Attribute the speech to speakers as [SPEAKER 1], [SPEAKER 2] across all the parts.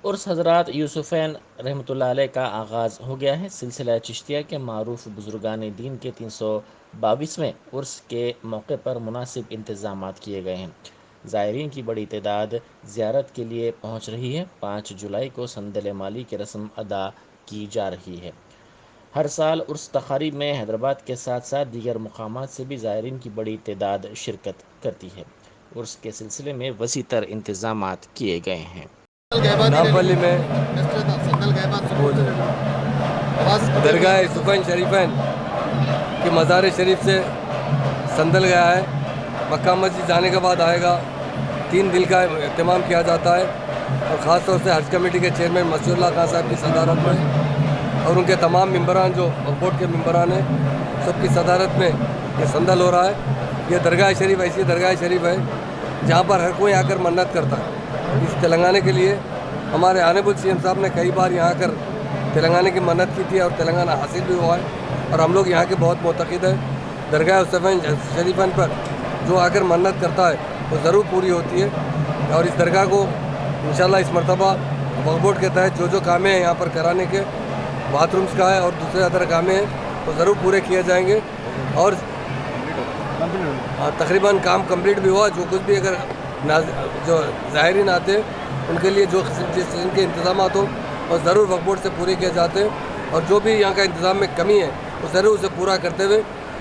[SPEAKER 1] عرس حضرات یوسفین رحمۃ اللہ علیہ کا آغاز ہو گیا ہے۔ سلسلہ چشتیہ کے معروف بزرگان دین کے 322ویں عرس کے موقع پر مناسب انتظامات کیے گئے ہیں۔ زائرین کی بڑی تعداد زیارت کے لیے پہنچ رہی ہے۔ 5 جولائی کو سندل مالی کی رسم ادا کی جا رہی ہے۔ ہر سال عرس تقاریب میں حیدرآباد کے ساتھ ساتھ دیگر مقامات سے بھی زائرین کی بڑی تعداد شرکت کرتی ہے۔ عرس کے سلسلے میں وسیع تر انتظامات کیے گئے ہیں۔
[SPEAKER 2] ناپلی میں درگاہ یوسفین شریفین کے مزار شریف سے سندل گیا ہے۔ مکہ مسجد جانے کے بعد آئے گا۔ 3 دن کا اہتمام کیا جاتا ہے اور خاص طور سے حج کمیٹی کے چیئرمین مسعود اللہ خان صاحب کی صدارت میں اور ان کے تمام ممبران جو بورڈ کے ممبران ہیں سب کی صدارت میں یہ سندل ہو رہا ہے۔ یہ درگاہ شریف ایسی درگاہ شریف ہے جہاں پر ہر کوئی آ کر منت کرتا ہے۔ اس تلنگانہ کے لیے ہمارے آنریبل سی ایم صاحب نے کئی بار یہاں کر تلنگانہ کی منت کی تھی اور تلنگانہ حاصل بھی ہوا ہے اور ہم لوگ یہاں کے بہت معتقد ہیں۔ درگاہ یوسفین شریفین پر جو آ کر منت کرتا ہے وہ ضرور پوری ہوتی ہے اور اس درگاہ کو انشاءاللہ اس مرتبہ وقف بورڈ کے تحت جو کامیں ہیں یہاں پر کرانے کے باتھ رومز کا ہے اور دوسرے ادر کامیں ہیں وہ ضرور پورے کیے جائیں گے اور تقریباً کام کمپلیٹ بھی ہوا۔ جو کچھ بھی اگر جو زائرین آتے ہیں ان کے لیے جو جس قسم کے انتظامات ہوں وہ ضرور وقف بورڈ سے پورے کیے جاتے ہیں اور جو بھی یہاں کا انتظام میں کمی ہے وہ ضرور اسے پورا کرتے ہوئے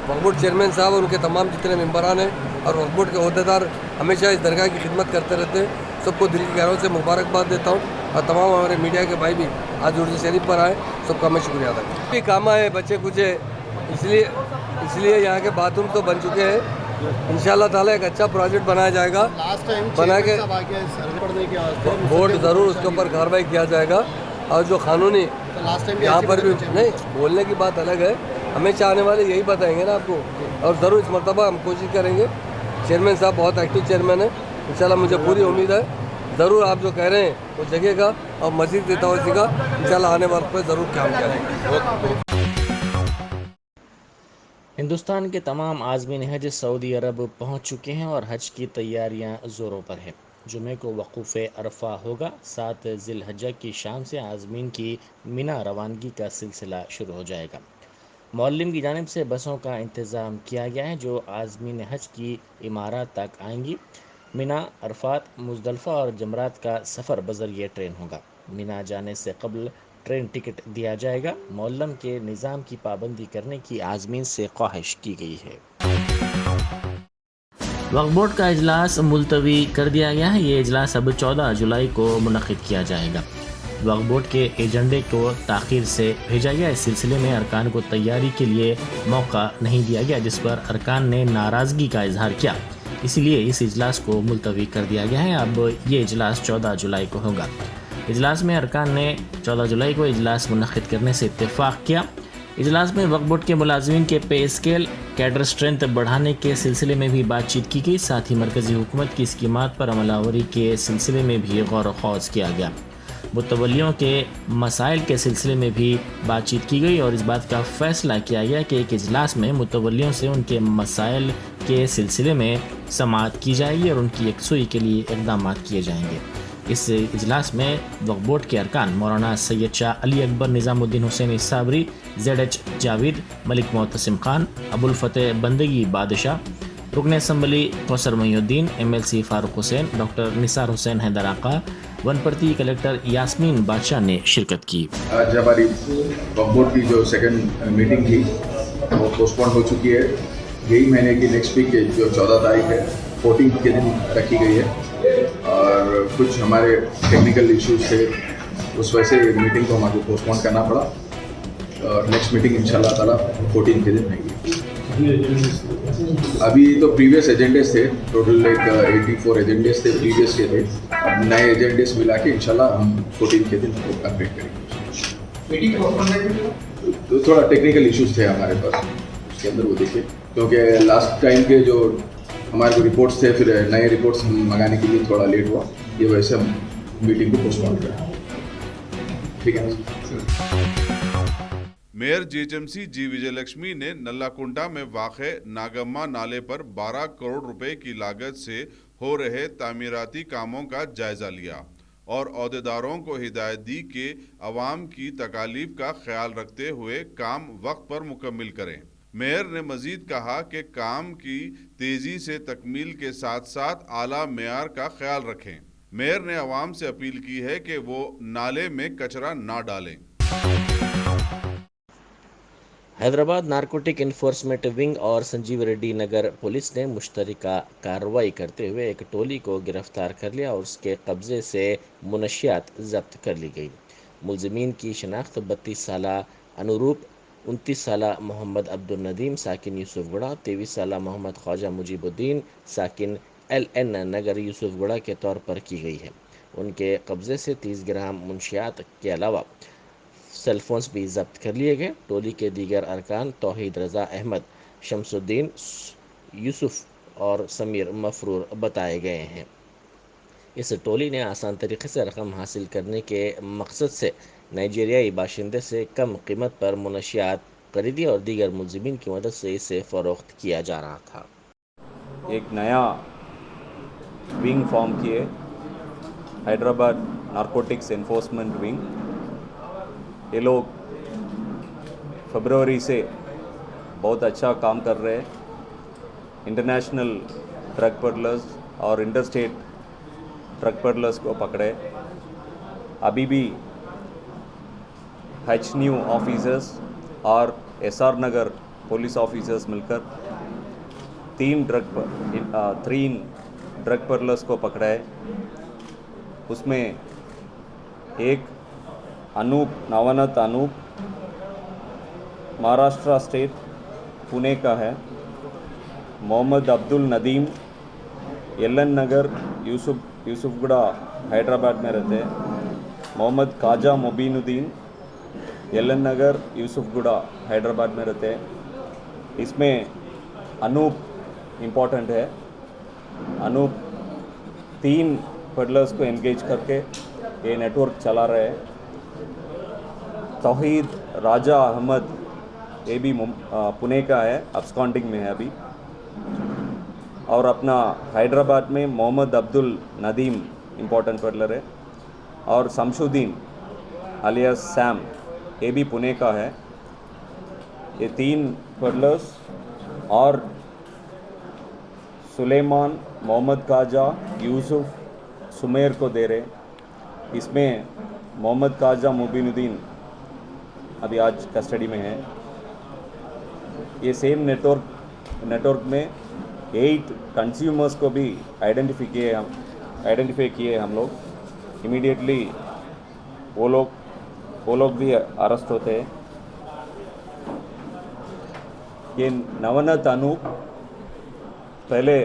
[SPEAKER 2] وقف بورڈ چیئرمین صاحب اور ان کے تمام جتنے ممبران ہیں اور وقف بورڈ کے عہدیدار ہمیشہ اس درگاہ کی خدمت کرتے رہتے ہیں۔ سب کو دل کی گہرائیوں سے مبارکباد دیتا ہوں اور تمام ہمارے میڈیا کے بھائی بھی آج عرس شریف پر آئے، سب کا میں شکریہ ادا کرتا ہوں۔ بھی کام ہے بچے کچھ ہے اس لیے یہاں کے باتھ روم تو بن چکے ہیں۔ انشاءاللہ تعالیٰ ایک اچھا پروجیکٹ بنایا جائے گا، بنا کے بورڈ ضرور اس کے اوپر کارروائی کیا جائے گا اور جو قانونی یہاں پر بھی نہیں بولنے کی بات الگ ہے، ہمیشہ آنے والے یہی بتائیں گے نا آپ کو اور ضرور اس مرتبہ ہم کوشش کریں گے۔ چیئرمین صاحب بہت ایکٹیو چیئرمین ہیں، انشاءاللہ مجھے پوری امید ہے ضرور آپ جو کہہ رہے ہیں وہ جگہ کا اور مزید کی توسیع کا انشاءاللہ آنے وقت پہ ضرور کام کریں گے۔
[SPEAKER 1] ہندوستان کے تمام عازمین حج سعودی عرب پہنچ چکے ہیں اور حج کی تیاریاں زوروں پر ہیں۔ جمعے کو وقوف عرفہ ہوگا۔ 7 ذی الحجہ کی شام سے عازمین کی مینا روانگی کا سلسلہ شروع ہو جائے گا۔ معلم کی جانب سے بسوں کا انتظام کیا گیا ہے جو عازمین حج کی عمارات تک آئیں گی۔ مینا، عرفات، مزدلفہ اور جمرات کا سفر بذریعہ ٹرین ہوگا۔ مینا جانے سے قبل ٹرین ٹکٹ دیا جائے گا۔ معلم کے نظام کی پابندی کرنے کی عازمین سے خواہش کی گئی ہے۔ وقف بورڈ کا اجلاس ملتوی کر دیا گیا ہے۔ یہ اجلاس اب 14 جولائی کو منعقد کیا جائے گا۔ وقف بورڈ کے ایجنڈے کو تاخیر سے بھیجا گیا۔ اس سلسلے میں ارکان کو تیاری کے لیے موقع نہیں دیا گیا جس پر ارکان نے ناراضگی کا اظہار کیا، اسی لیے اس اجلاس کو ملتوی کر دیا گیا ہے۔ اب یہ اجلاس 14 جولائی کو ہوگا۔ اجلاس میں ارکان نے 14 جولائی کو اجلاس منعقد کرنے سے اتفاق کیا۔ اجلاس میں وقف بورڈ کے ملازمین کے پے اسکیل، کیڈر اسٹرینتھ بڑھانے کے سلسلے میں بھی بات چیت کی گئی، ساتھ ہی مرکزی حکومت کی اسکیمات پر عمل آوری کے سلسلے میں بھی غور و خوض کیا گیا۔ متولیوں کے مسائل کے سلسلے میں بھی بات چیت کی گئی اور اس بات کا فیصلہ کیا گیا کہ ایک اجلاس میں متولیوں سے ان کے مسائل کے سلسلے میں سماعت کی جائے گی اور ان کی یکسوئی کے لیے اقدامات کیے جائیں گے۔ اس اجلاس میں وقف بورڈ کے ارکان مولانا سید شاہ علی اکبر نظام الدین حسینی صابری، ZH جاوید، ملک معتصم خان، ابوالفتح بندگی بادشاہ، رکن اسمبلی کوثر محی الدین، MLC فاروق حسین، ڈاکٹر نثار حسین حیدر آقا، ونپرتی کلکٹر یاسمین بادشاہ نے شرکت کی۔
[SPEAKER 3] آج ہماری وقف بورڈ کی جو سیکنڈ میٹنگ تھی وہ پوسٹ پون ہو چکی ہے۔ یہی مہینے کی نیکسٹ ویک کے جو 14 تاریخ ہے 14 کے دن رکھی گئی ہے اور کچھ ہمارے ٹیکنیکل ایشوز تھے اس وجہ سے میٹنگ کو ہمارے پوسٹ پون کرنا پڑا اور نیکسٹ میٹنگ انشاءاللہ تعالیٰ 14 کے دن رہے گی۔ ابھی تو پریویس ایجنڈیز تھے، ٹوٹل 84 ایجنڈیز تھے پریویس کے تھے، اب نئے ایجنڈیز ملا کے انشاءاللہ ہم 14 کے دن کو اپڈیٹ کریں گے۔ تو تھوڑا ٹیکنیکل ایشوز تھے ہمارے پاس اس کے اندر وہ دیکھے، کیونکہ لاسٹ ٹائم کے جو ہمارے کو رپورٹس تھے پھر نئے رپورٹس ہم منگانے کے لیے تھوڑا لیٹ ہوا، یہ وجہ سے ہم میٹنگ کو پوسٹ پون کریں۔ ٹھیک ہے۔
[SPEAKER 4] میئر GHMC جی وجے لکشمی نے نلا کنٹا میں واقع ناگما نالے پر 12 کروڑ روپے کی لاگت سے ہو رہے تعمیراتی کاموں کا جائزہ لیا۔ اور عہدیداروں کو ہدایت دی کہ عوام کی تکالیف کا خیال رکھتے ہوئے کام وقت پر مکمل کریں۔ میئر نے مزید کہا کہ کام کی تیزی سے تکمیل کے ساتھ ساتھ اعلیٰ معیار کا خیال رکھیں۔ میئر نے عوام سے اپیل کی ہے کہ وہ نالے میں کچرا نہ ڈالیں۔
[SPEAKER 1] حیدرآباد نارکوٹک انفورسمنٹ ونگ اور سنجیو ریڈی نگر پولیس نے مشترکہ کارروائی کرتے ہوئے ایک ٹولی کو گرفتار کر لیا اور اس کے قبضے سے منشیات ضبط کر لی گئی۔ ملزمین کی شناخت 32 سالہ انوروپ، 29 سالہ محمد عبدالندیم ساکن یوسف گڑھا، 23 سالہ محمد خواجہ مجیب الدین ساکن LN نگر یوسف گڑھا کے طور پر کی گئی ہے۔ ان کے قبضے سے 30 گرام منشیات کے علاوہ سیل فونز بھی ضبط کر لیے گئے۔ ٹولی کے دیگر ارکان توحید رضا احمد، شمس الدین یوسف اور سمیر مفرور بتائے گئے ہیں۔ اس ٹولی نے آسان طریقے سے رقم حاصل کرنے کے مقصد سے نائجیریائی باشندے سے کم قیمت پر منشیات خریدی اور دیگر ملزمین کی مدد سے اسے فروخت کیا جا رہا تھا۔
[SPEAKER 5] ایک نیا ونگ فارم کیے، حیدرآباد نارکوٹکس انفورسمنٹ ونگ۔ یہ لوگ فیبروری سے بہت اچھا کام کر رہے ہیں۔ انٹرنیشنل ڈرگ پیڈلرز اور انٹر اسٹیٹ ڈرگ پیڈلرز کو پکڑے۔ ابھی بھی ایچ نیو آفیسرز اور SR نگر پولیس آفیسرز مل کر تین ڈرگ پیڈلرز کو پکڑا ہے۔ اس میں ایک نوانت انوپ مہاراشٹرا اسٹیٹ پونے کا ہے، محمد عبدالندیم LN نگر یوسف گڑھا حیدرآباد میں رہتے ہیں، محمد خواجہ مبین الدین LN نگر یوسف گڑھا حیدرآباد میں رہتے ہیں۔ اس میں انوپ امپورٹنٹ ہے۔ انوپ 3 پیڈلرز کو انگیج کر کے یہ نیٹ ورک چلا رہے ہیں۔ توحید راجہ احمد یہ بھی پونے کا ہے، ابسکانڈنگ میں ہے ابھی۔ اور اپنا حیدرآباد میں محمد عبدالندیم امپورٹنٹ پیڈلر ہے، اور شمشودین الیاس سیم یہ بھی پونے کا ہے۔ یہ 3 پیڈلرز اور سلیمان، محمد خواجہ، یوسف، سمیر کو دے رہے۔ اس میں محمد خواجہ مبین الدین ابھی آج کسٹڈی میں ہے۔ یہ سیم نیٹ ورک میں 8 کنزیومرز کو بھی آئیڈینٹیفائی کیے ہم لوگ۔ امیڈیٹلی وہ لوگ بھی اریسٹ ہوتے ہیں۔ یہ نوانت انوپ پہلے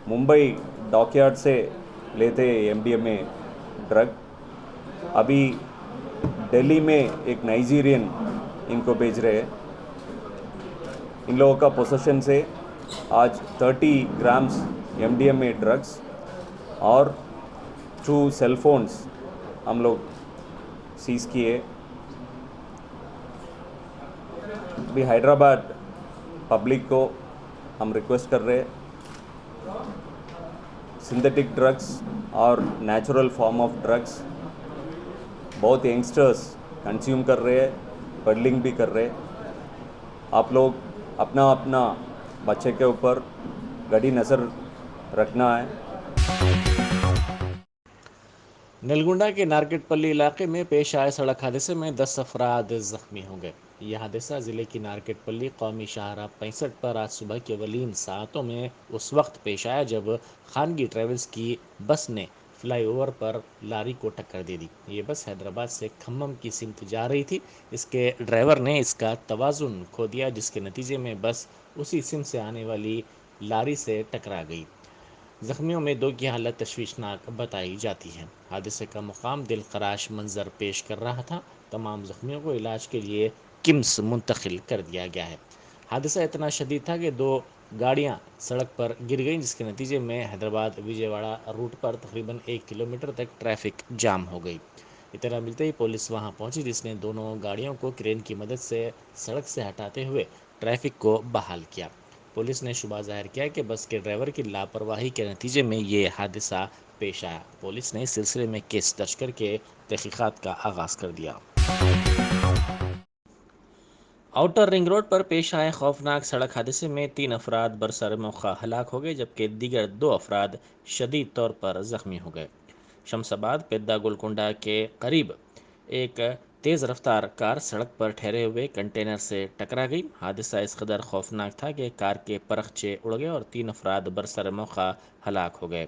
[SPEAKER 5] ممبئی ڈاک یارڈ سے لیتے MDMA ڈرگ، ابھی دہلی میں ایک نائجیرین ان کو بھیج رہے ہیں۔ ان لوگوں کا پوسیشن سے آج 30 گرامز MDMA ڈرگس اور 2 سیل فونز ہم لوگ سیز کیے۔ ابھی حیدرآباد پبلک کو ہم ریکویسٹ کر رہے ہیں، سنتھیٹک ڈرگس اور نیچرل فارم آف ڈرگس بہت ینگسٹرز کنزیوم کر رہے ہیں، پیڈلنگ بھی کر رہے ہیں۔ آپ لوگ اپنا بچے کے اوپر گڑی نظر رکھنا ہے۔
[SPEAKER 1] نلگنڈا کے نارکٹ پلی علاقے میں پیش آئے سڑک حادثے میں 10 افراد زخمی ہو گئے۔ یہ حادثہ ضلع کی نارکٹ پلی قومی شاہراہ 65 پر آج صبح کے اولین ساعتوں میں اس وقت پیش آیا جب خانگی ٹریولز کی بس نے فلائی اوور پر لاری کو ٹکر دے دی۔ یہ بس حیدرآباد سے کھمم کی سمت جا رہی تھی۔ اس کے ڈرائیور نے اس کا توازن کھو دیا، جس کے نتیجے میں بس اسی سمت سے آنے والی لاری سے ٹکرا گئی۔ زخمیوں میں 2 کی حالت تشویشناک بتائی جاتی ہے۔ حادثے کا مقام دل خراش منظر پیش کر رہا تھا۔ تمام زخمیوں کو علاج کے لیے کمس منتقل کر دیا گیا ہے۔ حادثہ اتنا شدید تھا کہ 2 گاڑیاں سڑک پر گر گئیں، جس کے نتیجے میں حیدرآباد وجےواڑا روٹ پر تقریباً 1 کلومیٹر تک ٹریفک جام ہو گئی۔ اطلاع ملتے ہی پولیس وہاں پہنچی، جس نے دونوں گاڑیوں کو کرین کی مدد سے سڑک سے ہٹاتے ہوئے ٹریفک کو بحال کیا۔ پولیس نے شبہ ظاہر کیا کہ بس کے ڈرائیور کی لاپرواہی کے نتیجے میں یہ حادثہ پیش آیا۔ پولیس نے اس سلسلے میں کیس درج کر کے تحقیقات کا آغاز کر دیا۔ آؤٹر رنگ روڈ پر پیش آئے خوفناک سڑک حادثے میں 3 افراد برسر موقع ہلاک ہو گئے، جبکہ دیگر 2 افراد شدید طور پر زخمی ہو گئے۔ شمس آباد پیدا گولکنڈہ کے قریب ایک تیز رفتار کار سڑک پر ٹھہرے ہوئے کنٹینر سے ٹکرا گئی۔ حادثہ اس قدر خوفناک تھا کہ کار کے پرخچے اڑ گئے اور 3 افراد برسر موقع ہلاک ہو گئے۔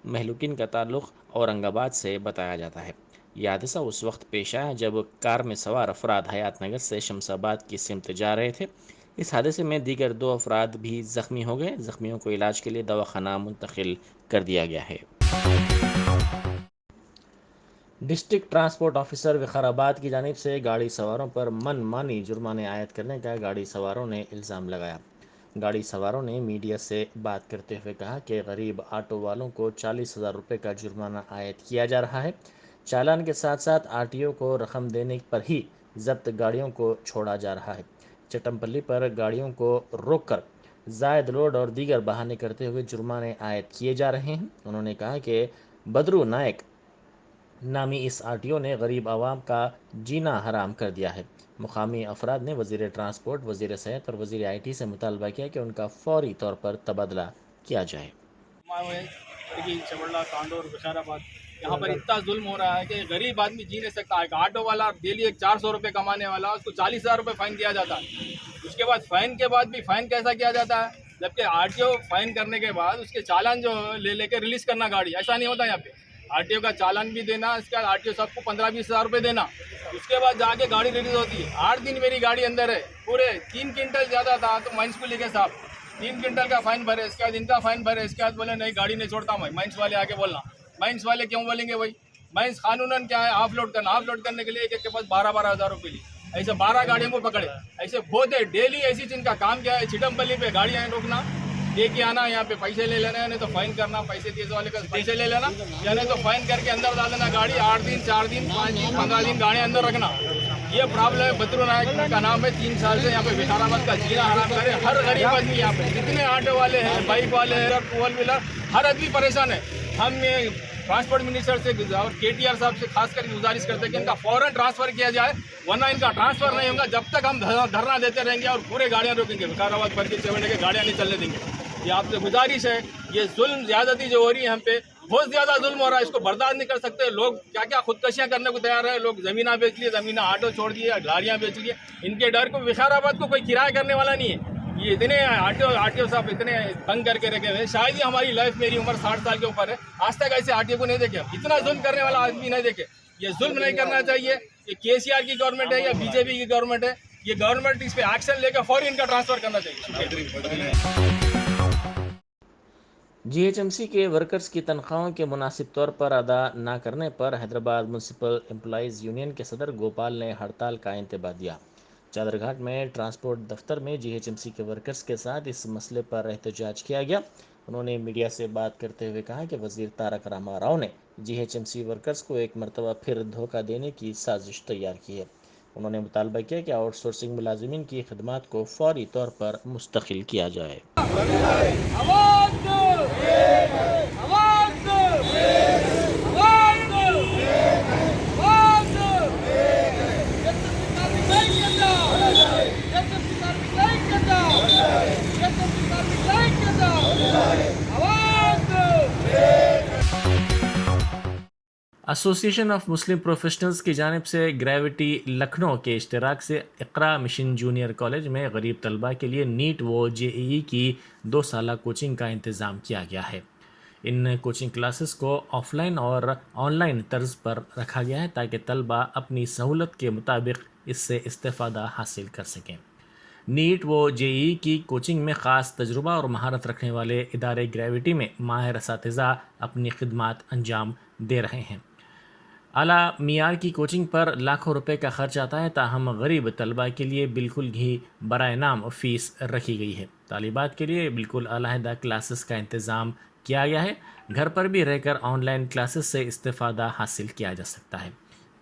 [SPEAKER 1] مہلوکین کا تعلق اورنگ آباد سے بتایا جاتا ہے۔ یہ حادثہ اس وقت پیش آیا جب کار میں سوار افراد حیات نگر سے شمس آباد کی سمت جا رہے تھے۔ اس حادثے میں دیگر 2 افراد بھی زخمی ہو گئے۔ زخمیوں کو علاج کے لیے دواخانہ منتقل کر دیا گیا ہے۔ ڈسٹرکٹ ٹرانسپورٹ آفیسر وقار آباد کی جانب سے گاڑی سواروں پر من مانی جرمانے عائد کرنے کا گاڑی سواروں نے الزام لگایا۔ گاڑی سواروں نے میڈیا سے بات کرتے ہوئے کہا کہ غریب آٹو والوں کو 40,000 روپے کا جرمانہ عائد کیا جا رہا ہے۔ چالان کے ساتھ ساتھ RTO کو رقم دینے پر ہی ضبط گاڑیوں کو چھوڑا جا رہا ہے۔ چٹمپلی پر گاڑیوں کو روک کر زائد لوڈ اور دیگر بہانے کرتے ہوئے جرمانے عائد کیے جا رہے ہیں۔ انہوں نے کہا کہ بدرو نائک نامی اس RTO نے غریب عوام کا جینا حرام کر دیا ہے۔ مقامی افراد نے وزیر ٹرانسپورٹ، وزیر صحت اور وزیر IT سے مطالبہ کیا کہ ان کا فوری طور پر تبادلہ کیا جائے۔
[SPEAKER 6] چمڑلا، کانڈور، وقار آباد، یہاں پر اتنا ظلم ہو رہا ہے کہ غریب آدمی جی نہیں سکتا ہے۔ آٹو والا ڈیلی 400 روپے کمانے والا، اس کو 40,000 روپے فائن دیا جاتا ہے۔ اس کے بعد فائن کے بعد بھی فائن کیسا کیا جاتا ہے، جبکہ RTO فائن کرنے کے بعد اس کے چالان جو لے کے ریلیز کرنا گاڑی، ایسا نہیں ہوتا یہاں پہ۔ RTO کا چالان بھی دینا، اس کے بعد RTO سب کو 15-20 ہزار روپے دینا، اس کے بعد جا کے گاڑی ریلیز ہوتی ہے۔ 8 دن میری گاڑی اندر ہے، پورے 3 کنٹل زیادہ تھا تو مائنس کو لے کے صاحب 3 کنٹل کا فائن بھرے، اس کے بعد ان کا فائن بھرے، اس کے بعد بولے نہیں گاڑی نہیں چھوڑتا میں۔ مائنس والے آ کے بولنا، مائنس والے کیوں بولیں گے بھائی؟ مائنس قانوناً کیا ہے، آف لوڈ کرنا، آف لوڈ کرنے کے لیے ایک کے پاس 12 ہزار روپے لی، ایسے 12 گاڑیوں کو پکڑے، ایسے بہت ہے ڈیلی ایسی جن کا کام کیا ہے چٹمپلی پہ گاڑیاں روکنا، لے کے آنا، یہاں پہ پیسے لے لینا، نہیں تو فائن کرنا، پیسے تیز والے کا پیسے لے لینا، یا نہیں تو فائن کر کے اندر ڈال دینا گاڑی، 8 دن 4 دن 5 دن 15 دن گاڑیاں اندر رکھنا۔ یہ پرابلم ہے۔ بدرو نائک کا نام ہے، 3 سال سے یہاں پہ وقار آباد کا جینا حرام کرے ہر غریب آدمی، یہاں پہ جتنے آٹو والے ہیں، بائک والے ہیں، 2 ویلر، ہر آدمی پریشان ہے۔ ہم ٹرانسپورٹ منسٹر سے اور KTR صاحب سے خاص کر کے گزارش کرتے ہیں کہ ان کا فوراً ٹرانسفر کیا جائے، ورنہ ان کا ٹرانسفر نہیں ہوگا جب تک ہم دھرنا دیتے رہیں گے اور پورے گاڑیاں روکیں گے۔ وقار آباد پر کے چوڑنے کے گاڑیاں نہیں چلنے دیں گے۔ یہ آپ سے گزارش ہے، یہ ظلم زیادتی جو ہو رہی ہے ہم پہ، بہت زیادہ ظلم ہو رہا ہے، اس کو برداشت نہیں کر سکتے۔ لوگ کیا کیا خودکشیاں کرنے کو تیار ہے، لوگ زمینیں بیچ لیے، زمینیں آٹو چھوڑ دیے، گاڑیاں بیچ لیے، ان کے ڈر کو وقار آباد کو کوئی کرایہ کرنے والا نہیں ہے۔ یہ اتنے RTO صاحب اتنے تنگ کر کے رکھے ہوئے ہیں، شاید ہی ہماری لائف، میری عمر 60 سال کے اوپر ہے، آج تک ایسے RTO کو نہیں دیکھے، اتنا ظلم کرنے والا آدمی نہیں دیکھے۔ یہ ظلم نہیں کرنا چاہیے۔ یہ KCR کی گورنمنٹ ہے یا BJP کی گورنمنٹ ہے، یہ گورنمنٹ اس پہ ایکشن لے کے فوری ان کا ٹرانسفر کرنا چاہیے۔
[SPEAKER 1] GHMC کے ورکرز کی تنخواہوں کے مناسب طور پر ادا نہ کرنے پر حیدرآباد میونسپل امپلائیز یونین کے صدر گوپال نے ہڑتال کا انتباہ دیا۔ چادر گھاٹ میں ٹرانسپورٹ دفتر میں GHMC کے ورکرز کے ساتھ اس مسئلے پر احتجاج کیا گیا۔ انہوں نے میڈیا سے بات کرتے ہوئے کہا کہ وزیر تارک راما راؤ نے GHMC ورکرز کو ایک مرتبہ پھر دھوکہ دینے کی سازش تیار کی ہے۔ انہوں نے مطالبہ کیا کہ آؤٹ سورسنگ ملازمین کی خدمات کو فوری طور پر مستقل کیا جائے۔ ایسوسی ایشن آف مسلم پروفیشنلز کی جانب سے گریوٹی لکھنؤ کے اشتراک سے اقرا مشن جونیئر کالج میں غریب طلباء کے لیے نیٹ و JEE کی 2 سالہ کوچنگ کا انتظام کیا گیا ہے۔ ان کوچنگ کلاسز کو آف لائن اور آن لائن طرز پر رکھا گیا ہے تاکہ طلباء اپنی سہولت کے مطابق اس سے استفادہ حاصل کر سکیں۔ نیٹ و JEE کی کوچنگ میں خاص تجربہ اور مہارت رکھنے والے ادارے گریوٹی میں ماہر اساتذہ اپنی خدمات انجام دے رہے ہیں۔ اعلیٰ معیار کی کوچنگ پر لاکھوں روپے کا خرچ آتا ہے، تاہم غریب طلباء کے لیے بالکل ہی برائے نام فیس رکھی گئی ہے۔ طالبات کے لیے بالکل علیحدہ کلاسز کا انتظام کیا گیا ہے۔ گھر پر بھی رہ کر آن لائن کلاسز سے استفادہ حاصل کیا جا سکتا ہے۔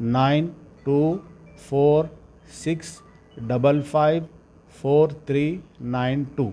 [SPEAKER 7] 9246554392।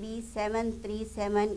[SPEAKER 8] B737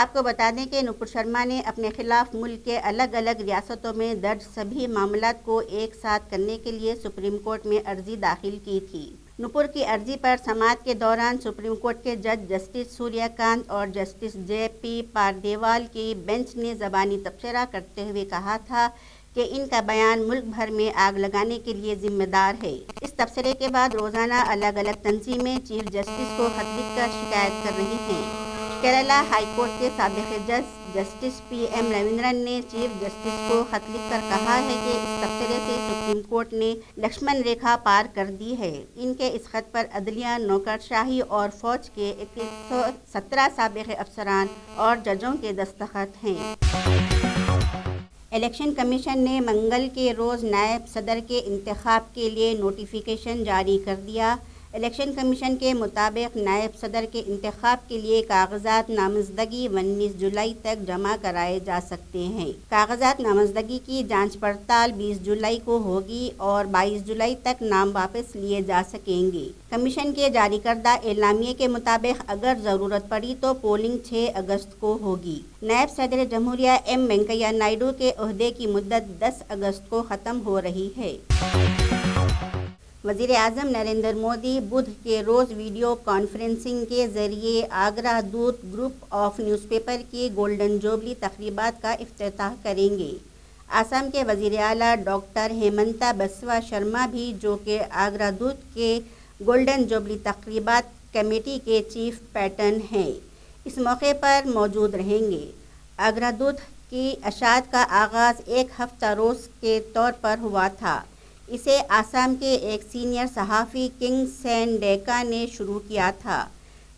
[SPEAKER 8] آپ کو بتا دیں کہ نپور شرما نے اپنے خلاف ملک کے الگ الگ ریاستوں میں درج سبھی معاملات کو ایک ساتھ کرنے کے لیے سپریم کورٹ میں عرضی داخل کی تھی۔ نپور کی عرضی پر سماعت کے دوران سپریم کورٹ کے جج جسٹس سوریہ کانت اور جسٹس جے پی پاردیوال کی بینچ نے زبانی تبصرہ کرتے ہوئے کہا تھا کہ ان کا بیان ملک بھر میں آگ لگانے کے لیے ذمہ دار ہے۔ اس تبصرے کے بعد روزانہ الگ الگ تنظیمیں چیف جسٹس کو خط لکھ کر شکایت کر رہی ہیں۔ کیرالہ ہائی کورٹ کے سابق جج جسٹس پی ایم رویندرن نے چیف جسٹس کو خط لکھ کر کہا ہے کہ اس تبصرے سے سپریم کورٹ نے لکشمن ریکھا پار کر دی ہے۔ ان کے اس خط پر عدلیہ، نوکرشاہی اور فوج کے 117 سابق افسران اور ججوں کے دستخط ہیں۔ الیکشن کمیشن نے منگل کے روز نائب صدر کے انتخاب کے لیے نوٹیفیکیشن جاری کر دیا۔ الیکشن کمیشن کے مطابق نائب صدر کے انتخاب کے لیے کاغذات نامزدگی 19 جولائی تک جمع کرائے جا سکتے ہیں۔ کاغذات نامزدگی کی جانچ پڑتال 20 جولائی کو ہوگی اور 22 جولائی تک نام واپس لیے جا سکیں گے۔ کمیشن کے جاری کردہ اعلامیے کے مطابق اگر ضرورت پڑی تو پولنگ 6 اگست کو ہوگی۔ نائب صدر جمہوریہ ایم وینکیا نائیڈو کے عہدے کی مدت 10 اگست کو ختم ہو رہی ہے۔ وزیر اعظم نریندر مودی بدھ کے روز ویڈیو کانفرنسنگ کے ذریعے آگرہ دودھ گروپ آف نیوز پیپر کی گولڈن جوبلی تقریبات کا افتتاح کریں گے۔ آسام کے وزیر اعلیٰ ڈاکٹر ہیمنتا بسوا شرما بھی، جو کہ آگرہ دودھ کے گولڈن جوبلی تقریبات کمیٹی کے چیف پیٹرن ہیں، اس موقع پر موجود رہیں گے۔ آگرہ دودھ کی اشاعت کا آغاز ایک ہفتہ روز کے طور پر ہوا تھا۔ اسے آسام کے ایک سینئر صحافی کنگ سین ڈیکا نے شروع کیا تھا۔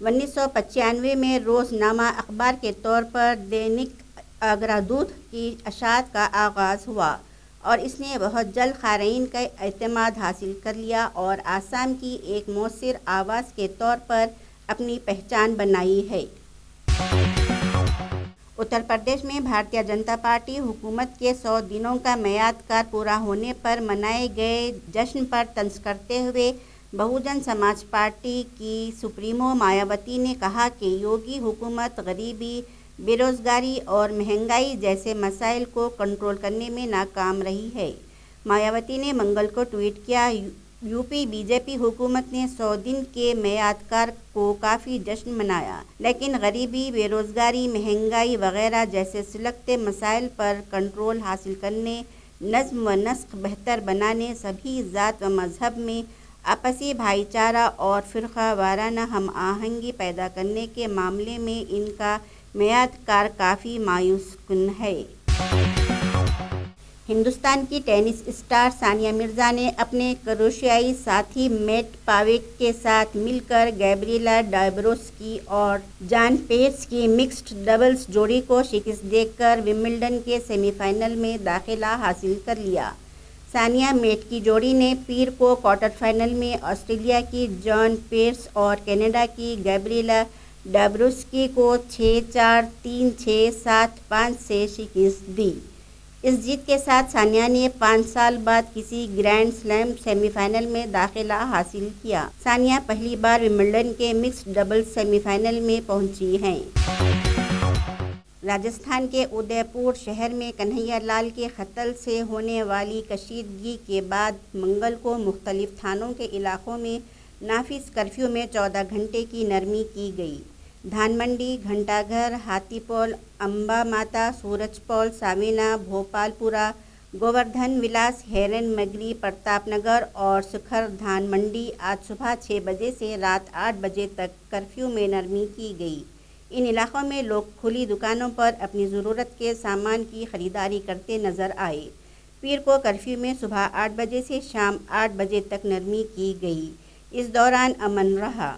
[SPEAKER 8] 1995 میں روزنامہ اخبار کے طور پر دینک آگرہ دودھ کی اشاعت کا آغاز ہوا اور اس نے بہت جلد قارئین کا اعتماد حاصل کر لیا اور آسام کی ایک مؤثر آواز کے طور پر اپنی پہچان بنائی ہے۔ اتر پردیش میں بھارتیہ جنتا پارٹی حکومت کے 100 دنوں کا میعاد کار پورا ہونے پر منائے گئے جشن پر طنز کرتے ہوئے بہوجن سماج پارٹی کی سپریمو مایاوتی نے کہا کہ یوگی حکومت غریبی، بے روزگاری اور مہنگائی جیسے مسائل کو کنٹرول کرنے میں ناکام رہی ہے۔ مایاوتی نے منگل کو ٹویٹ کیا، یو پی بی جے پی حکومت نے 100 دن کے میعاد کار کو کافی جشن منایا، لیکن غریبی، بے روزگاری، مہنگائی وغیرہ جیسے سلگتے مسائل پر کنٹرول حاصل کرنے، نظم و نسق بہتر بنانے، سبھی ذات و مذہب میں آپسی بھائی چارہ اور فرقہ وارانہ ہم آہنگی پیدا کرنے کے معاملے میں ان کا میعاد کار کافی مایوس کن ہے۔ ہندوستان کی ٹینس اسٹار ثانیہ مرزا نے اپنے کروشیائی ساتھی میٹ پاویک کے ساتھ مل کر گیبریلا ڈائبروسکی اور جان پیئرس کی مکسڈ ڈبلز جوڑی کو شکست دے کر ومبلڈن کے سیمی فائنل میں داخلہ حاصل کر لیا۔ ثانیہ میٹ کی جوڑی نے پیر کو کوارٹر فائنل میں آسٹریلیا کی جان پیئرس اور کینیڈا کی گیبریلا ڈائبروسکی کو 6-4، 3-6، 7-5 سے شکست دی۔ اس جیت کے ساتھ ثانیہ نے 5 سال بعد کسی گرینڈ سلیم سیمی فائنل میں داخلہ حاصل کیا۔ ثانیہ پہلی بار ومبلڈن کے مکسڈ ڈبلز سیمی فائنل میں پہنچی ہیں۔ راجستھان کے ادے پور شہر میں کنہیا لال کے قتل سے ہونے والی کشیدگی کے بعد منگل کو مختلف تھانوں کے علاقوں میں نافذ کرفیو میں 14 گھنٹے کی نرمی کی گئی۔ دھان منڈی، گھنٹا گھر، ہاتھی پول، امبا ماتا، سورج پول، ساوینا، بھوپال پورا، گووردھن ولاس، ہیرن مگری، پرتاپ نگر اور سکھر دھان منڈی آج صبح 6 بجے سے رات 8 بجے تک کرفیو میں نرمی کی گئی۔ ان علاقوں میں لوگ کھلی دکانوں پر اپنی ضرورت کے سامان کی خریداری کرتے نظر آئے۔ پیر کو کرفیو میں صبح 8 بجے سے شام 8 بجے تک نرمی کی گئی۔ اس دوران امن رہا۔